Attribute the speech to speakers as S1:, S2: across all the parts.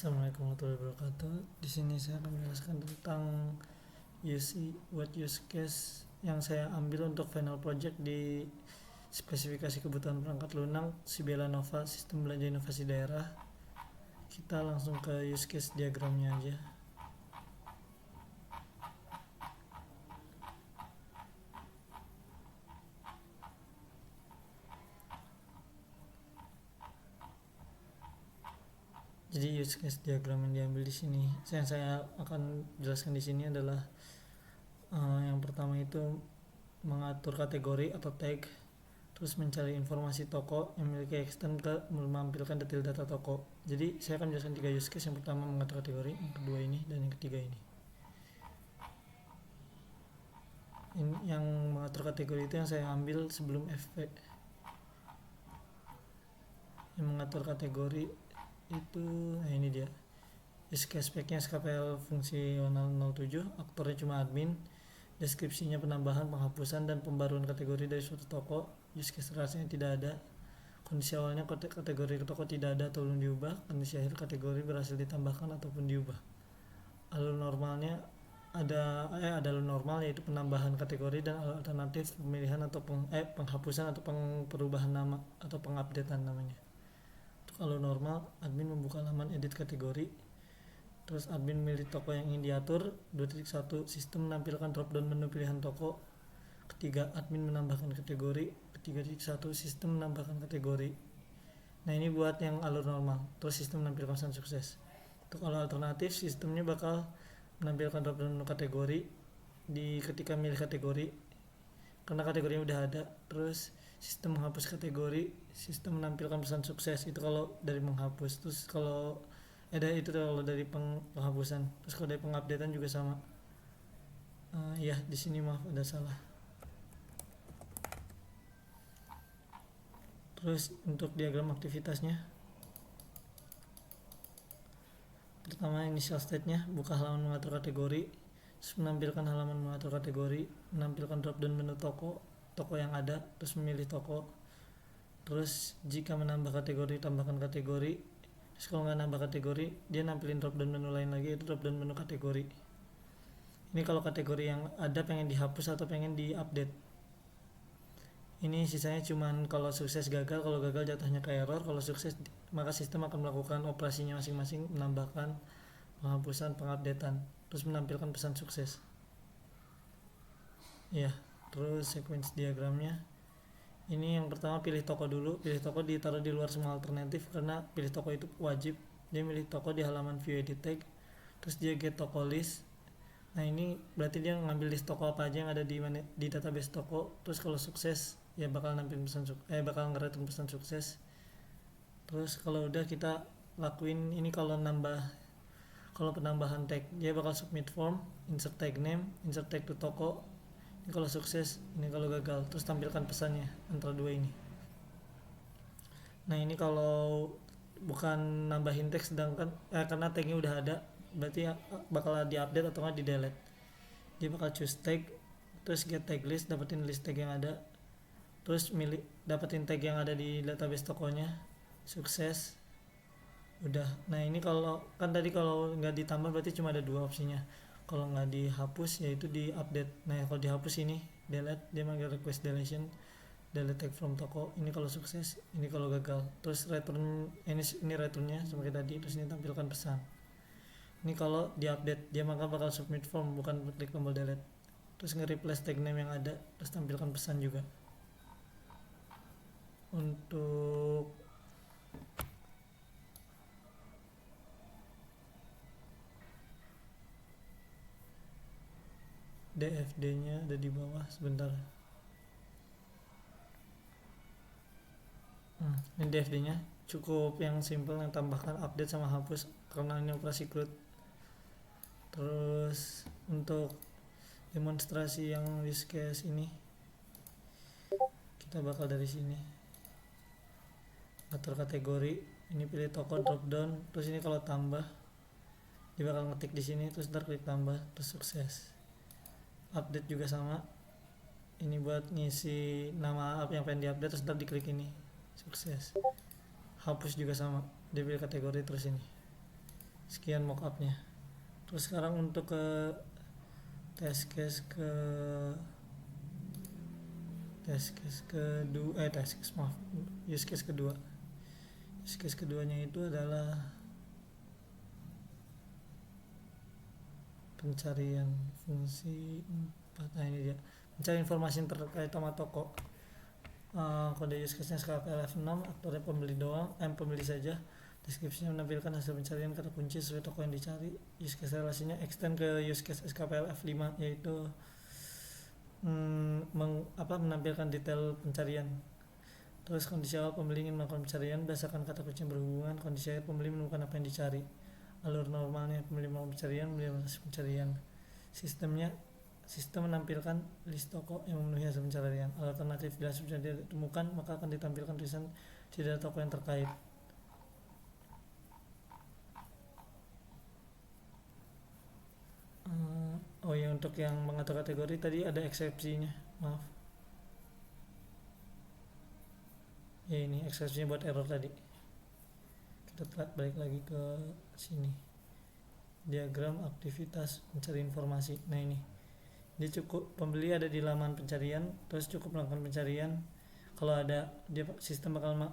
S1: Assalamualaikum warahmatullahi wabarakatuh. Di sini saya akan menjelaskan tentang use case yang saya ambil untuk final project di spesifikasi kebutuhan perangkat lunak Sibela Nova Sistem Belanja Inovasi Daerah. Kita langsung ke use case diagramnya aja. Jadi use case diagram yang diambil di sini, yang saya akan jelaskan di sini adalah yang pertama itu mengatur kategori atau tag, terus mencari informasi toko yang memiliki extend ke menampilkan detail data toko. Jadi saya akan jelaskan 3 use case. Yang pertama mengatur kategori, yang kedua ini, dan yang ketiga ini. Yang mengatur kategori itu yang saya ambil sebelum FP. Yang mengatur kategori itu, nah ini dia. Use case speknya SKPL fungsional 07, aktornya cuma admin, deskripsinya penambahan, penghapusan, dan pembaruan kategori dari suatu toko. Use case rasanya tidak ada. Kondisi awalnya kategori toko tidak ada atau belum diubah. Kondisi akhir kategori berhasil ditambahkan ataupun diubah. Alur normalnya ada alur normal yaitu penambahan kategori, dan alur alternatif pemilihan atau penghapusan atau perubahan nama atau pengupdatean namanya. Untuk alur normal, admin membuka laman edit kategori. Terus admin memilih toko yang ingin diatur. 2.1 sistem menampilkan drop down menu pilihan toko. Ketiga, admin menambahkan kategori. 3.1 sistem menambahkan kategori. Nah ini buat yang alur normal. Terus sistem menampilkan pesan sukses. Untuk alur alternatif, sistemnya bakal menampilkan drop down menu kategori ketika milih kategori karena kategorinya udah ada. Terus sistem menghapus kategori, sistem menampilkan pesan sukses. Itu kalau dari menghapus. Terus kalau itu kalau dari penghapusan. Terus kalau dari pengupdatean juga sama. Di sini maaf ada salah. Terus untuk diagram aktivitasnya, pertama initial state-nya, buka halaman mengatur kategori, terus menampilkan halaman mengatur kategori, menampilkan drop down menu toko yang ada, terus memilih toko. Terus jika menambah kategori, tambahkan kategori. Terus kalau nggak nambah kategori, dia nampilin drop down menu lain lagi, itu drop down menu kategori. Ini kalau kategori yang ada pengen dihapus atau pengen diupdate. Ini sisanya cuman kalau sukses gagal, kalau gagal jatuhnya ke error. Kalau sukses maka sistem akan melakukan operasinya masing-masing, menambahkan, penghapusan, pengupdatean, terus menampilkan pesan sukses. Terus sequence diagramnya. Ini yang pertama pilih toko dulu. Pilih toko ditaruh di luar semua alternatif karena pilih toko itu wajib. Dia milih toko di halaman view edit tag. Terus dia get toko list. Nah ini berarti dia ngambil list toko apa aja yang ada di database toko. Terus kalau sukses ya bakal nampilin bakal ngereturn pesan sukses. Terus kalau udah kita lakuin ini, kalau penambahan tag dia bakal submit form, insert tag name, insert tag to toko. Ini kalau sukses, ini kalau gagal. Terus tampilkan pesannya antara dua ini. Nah ini kalau bukan nambahin tag sedangkan karena tagnya udah ada, berarti bakal diupdate atau nggak di delete. Dia bakal choose tag, terus get tag list, dapetin list tag yang ada, terus dapetin tag yang ada di database tokonya, sukses, udah. Nah ini kalau kan tadi kalau nggak ditambah berarti cuma ada dua opsinya. Kalau nggak dihapus yaitu di update. Nah kalau dihapus ini delete, dia manggil request deletion, delete tag from toko. Ini kalau sukses, ini kalau gagal. Terus return ini returnnya seperti tadi. Terus ini tampilkan pesan. Ini kalau di update dia maka bakal submit form, bukan klik tombol delete. Terus nge-replace tag name yang ada, terus tampilkan pesan juga. Untuk DFD nya ada di bawah, sebentar. Ini DFD nya cukup yang simple, yang tambahkan update sama hapus karena ini operasi CRUD. Terus untuk demonstrasi yang use case ini kita bakal dari sini atur kategori, ini pilih toko drop down, terus ini kalau tambah dia bakal ngetik di sini, terus ntar klik tambah, terus sukses. Update juga sama, ini buat ngisi nama apa yang pengen diupdate, terus ntar diklik ini, sukses. Hapus juga sama, dia pilih kategori terus ini. Sekian mockupnya. Terus sekarang untuk ke test case ke test case kedua test case maaf use case kedua. Use case keduanya itu adalah pencarian fungsi 4. Nah ini dia, mencari informasi terkait sama toko. Kode use case nya SKPL F6, aktornya pembeli doang, pembeli saja. Deskripsinya menampilkan hasil pencarian kata kunci sesuai toko yang dicari. Use case relasinya extend ke use case SKPL F5, yaitu menampilkan detail pencarian. Terus kondisi awal pembeli ingin melakukan pencarian berdasarkan kata kunci yang berhubungan. Kondisi akhir pembeli menemukan apa yang dicari. Alur normalnya pembeli melakukan pencarian, pencarian. Sistem menampilkan list toko yang memenuhi hasil pencarian. Alternatif, bila sudah ditemukan maka akan ditampilkan tulisan tidak toko yang terkait. Oh ya, untuk yang mengatur kategori tadi ada eksepsinya, maaf. Ya ini eksepsinya buat error tadi. Kita balik lagi ke sini. Diagram aktivitas mencari informasi. Nah ini, dia cukup pembeli ada di laman pencarian, terus cukup melakukan pencarian. Kalau ada, dia sistem bakal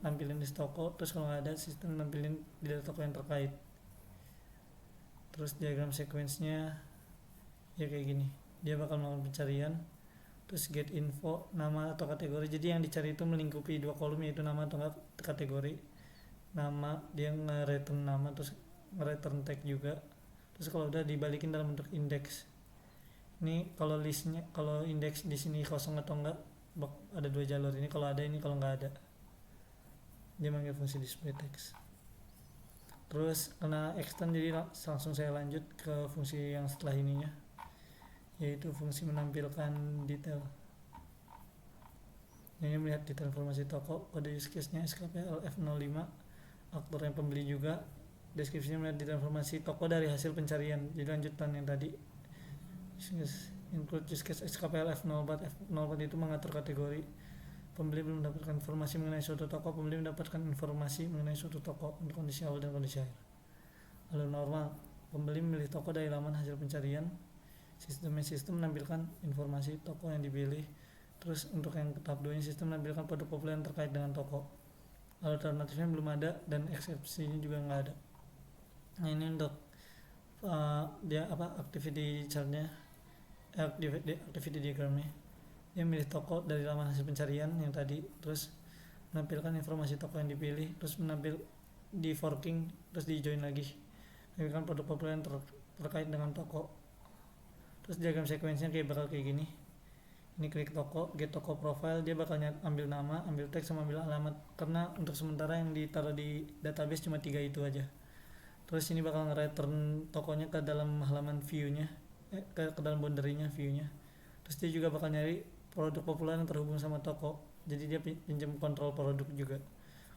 S1: nampilin list toko, terus kalau nggak ada sistem nampilin tidak toko yang terkait. Terus diagram sequence-nya ya kayak gini, dia bakal melakukan pencarian, terus get info, nama atau kategori. Jadi yang dicari itu melingkupi dua kolom, yaitu nama atau enggak kategori. Nama, dia nge-return nama, terus nge-return tag juga. Terus kalau udah dibalikin dalam bentuk indeks. Ini kalau listnya, kalau indeks di sini kosong atau enggak, ada dua jalur ini, kalau ada ini, kalau enggak ada. Dia manggil fungsi display text. Terus karena extend jadi langsung saya lanjut ke fungsi yang setelah ininya, yaitu fungsi menampilkan detail. Ini melihat detail informasi toko. Kode use case nya SKPL F05, aktor yang pembeli juga. Deskripsinya melihat detail informasi toko dari hasil pencarian. Jadi lanjutan yang tadi, include use case SKPL F04. F04 itu mengatur kategori. Pembeli belum mendapatkan informasi mengenai suatu toko. Pembeli mendapatkan informasi mengenai suatu toko untuk kondisi awal dan kondisi akhir. Lalu normal, pembeli memilih toko dari laman hasil pencarian. Sistem menampilkan informasi toko yang dipilih. Terus untuk yang tahap 2 sistem menampilkan produk populer yang terkait dengan toko. Alternatifnya belum ada dan eksepsinya juga nggak ada. Nah ini untuk dia activity chartnya, activity diagramnya. Dia milih toko dari laman hasil pencarian yang tadi, terus menampilkan informasi toko yang dipilih, terus menampil di forking, terus di join lagi, menampilkan produk populer yang terkait dengan toko. Terus diagram sequence-nya bakal kayak gini. Ini klik toko, get toko profile, dia bakal ambil nama, ambil teks, sama ambil alamat. Karena untuk sementara yang ditaruh di database cuma 3 itu aja. Terus ini bakal nge-return tokonya ke dalam halaman view-nya, ke dalam boundary-nya, view-nya. Terus dia juga bakal nyari produk populer yang terhubung sama toko. Jadi dia pinjam kontrol produk juga.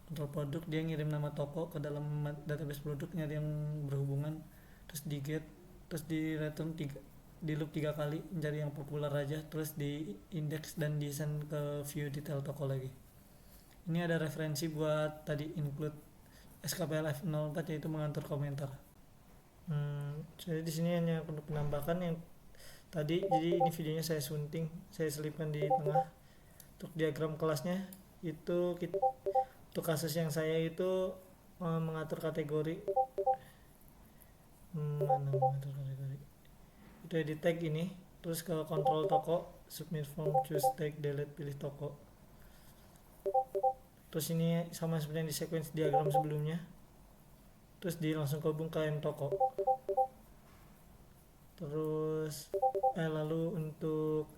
S1: Kontrol produk, dia ngirim nama toko ke dalam database produk, nyari yang berhubungan. Terus di get, terus di return di loop 3 kali, mencari yang populer aja, terus di index dan di send ke view detail toko lagi. Ini ada referensi buat tadi include SKPL F04, yaitu mengatur komentar. Jadi di sini hanya untuk menambahkan yang tadi. Jadi ini videonya saya sunting, saya selipkan di tengah. Untuk diagram kelasnya itu untuk kasus yang saya itu mengatur kategori. Mengatur kategori itu di tag ini, terus ke kontrol toko, submit form, choose tag, delete, pilih toko. Terus ini sama seperti yang di sequence diagram sebelumnya, terus langsung hubung ke toko. Terus lalu untuk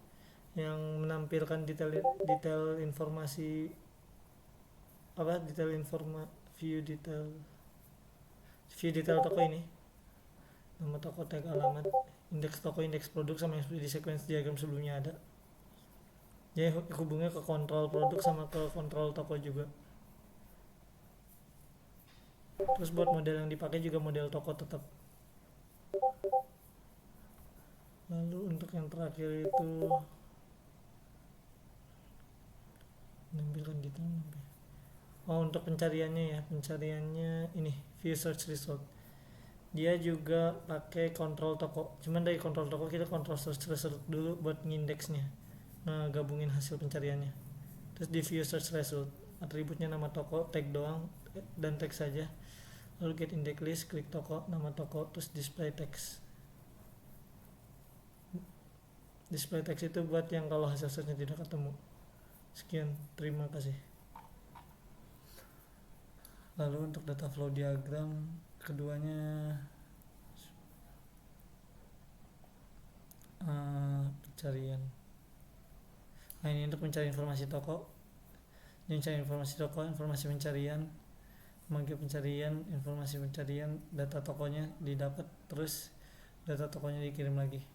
S1: yang menampilkan detail informasi view detail toko ini, nama toko, tag, alamat, indeks toko, indeks produk, sama yang di sequence diagram sebelumnya ada. Jadi hubungnya ke kontrol produk sama ke kontrol toko juga. Terus buat model yang dipakai juga model toko tetap. Lalu untuk yang terakhir itu menampilkan gitu. Untuk pencariannya ini view search result. Dia juga pakai kontrol toko, cuman dari kontrol toko kita kontrol search result dulu buat ngindeksnya, ngegabungin hasil pencariannya. Terus di view search result, atributnya nama toko, tag doang dan tag saja. Lalu get index list, klik toko, nama toko, terus display text. Display text itu buat yang kalau hasil searchnya tidak ketemu. Sekian, terima kasih. Lalu untuk data flow diagram keduanya pencarian. Nah, ini untuk mencari informasi toko. Ini mencari informasi toko, informasi pencarian, memanggil pencarian, informasi pencarian, data tokonya didapat, terus data tokonya dikirim lagi.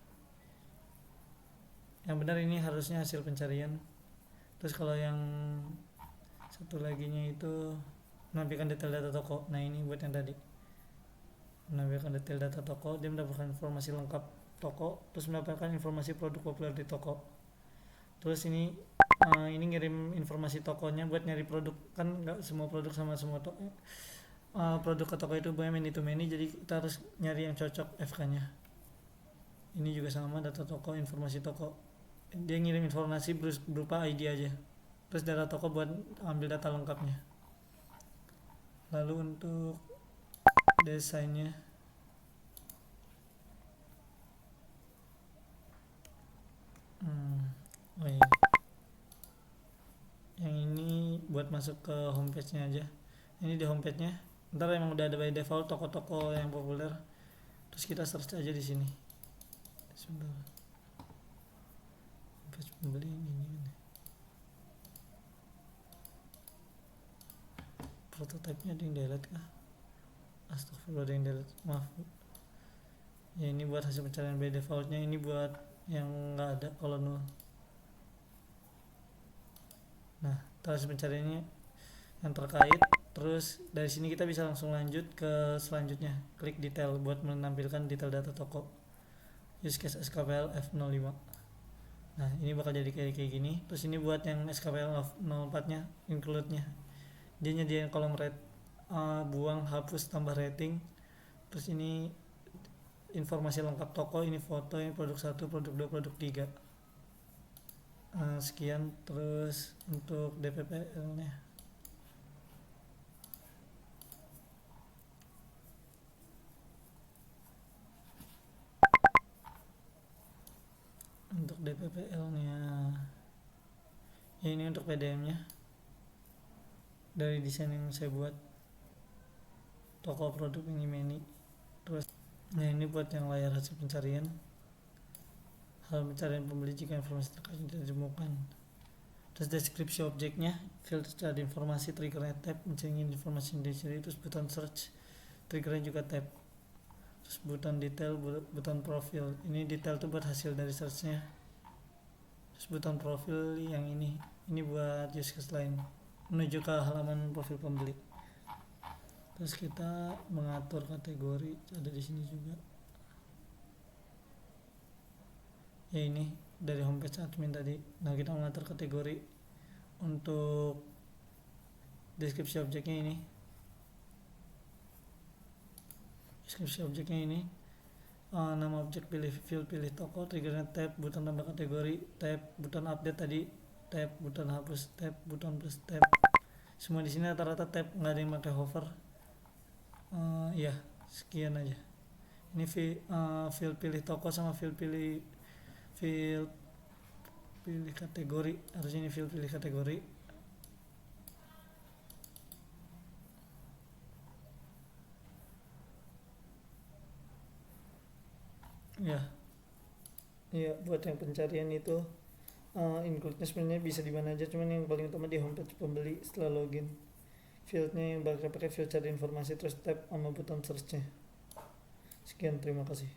S1: Yang benar ini harusnya hasil pencarian. Terus kalau yang satu laginya itu menampilkan detail data toko. Nah, ini buat yang tadi, menampilkan detail data toko, dia mendapatkan informasi lengkap toko, terus mendapatkan informasi produk populer di toko. Terus ini ngirim informasi tokonya buat nyari produk, kan nggak semua produk sama semua toko. Produk ke toko itu banyak many to many, jadi kita harus nyari yang cocok FK nya. Ini juga sama, data toko, informasi toko, dia ngirim informasi berupa ID aja, terus data toko buat ambil data lengkapnya. Lalu untuk desainnya, oh iya, yang ini buat masuk ke homepage nya aja. Ini di homepage nya, ntar emang udah ada by default toko-toko yang populer, terus kita search aja di sini. Sebentar, homepage pembeli ini prototype-nya ada yang delete kah? Astagfirullah, ada yang delete, maaf. Ya, ini buat hasil pencarian by defaultnya, ini buat yang nggak ada kalau nol. Nah, hasil pencariannya yang terkait. Terus dari sini kita bisa langsung lanjut ke selanjutnya, klik detail buat menampilkan detail data toko, use case SKPL F05. Nah, ini bakal jadi kayak gini. Terus ini buat yang SKPL 04 nya, include nya, dia nyediain kolom rate, buang, hapus, tambah rating. Terus ini informasi lengkap toko, ini foto, ini produk 1, produk 2, produk 3. Sekian. Terus untuk DPPL nya, ya ini untuk PDM nya dari desain yang saya buat, toko, produk, ini many. Terus nah, ini buat yang layar hasil pencarian, hal pencarian pembeli jika informasi terkait tidak ditemukan. Terus deskripsi objeknya, filter cari informasi, triggernya tab, mencari informasi yang dicari, terus button search, triggernya juga tab. Terus button detail, button profil, ini detail tuh buat hasil dari searchnya. Terus button profil yang ini buat use case lain, menuju ke halaman profil pembeli. Terus kita mengatur kategori, ada di sini juga. Ya, ini dari homepage admin tadi. Nah, kita mengatur kategori. Untuk deskripsi objeknya ini, nama objek, pilih field, pilih toko, triggernya tab, button tambah kategori, tab, button update tadi, tab, button hapus, tab, button plus tab. Semua di sini rata-rata tab, nggak ada yang pakai hover. Ya, sekian aja. Ini field pilih toko sama field pilih kategori, harusnya ini field pilih kategori. Ya, iya, buat yang pencarian itu include-nya sebenarnya bisa di mana aja, cuman yang paling utama di homepage pembeli setelah login. Fieldnya yang bakal pakai field cari informasi, terus tab sama button search-nya. Sekian, terima kasih.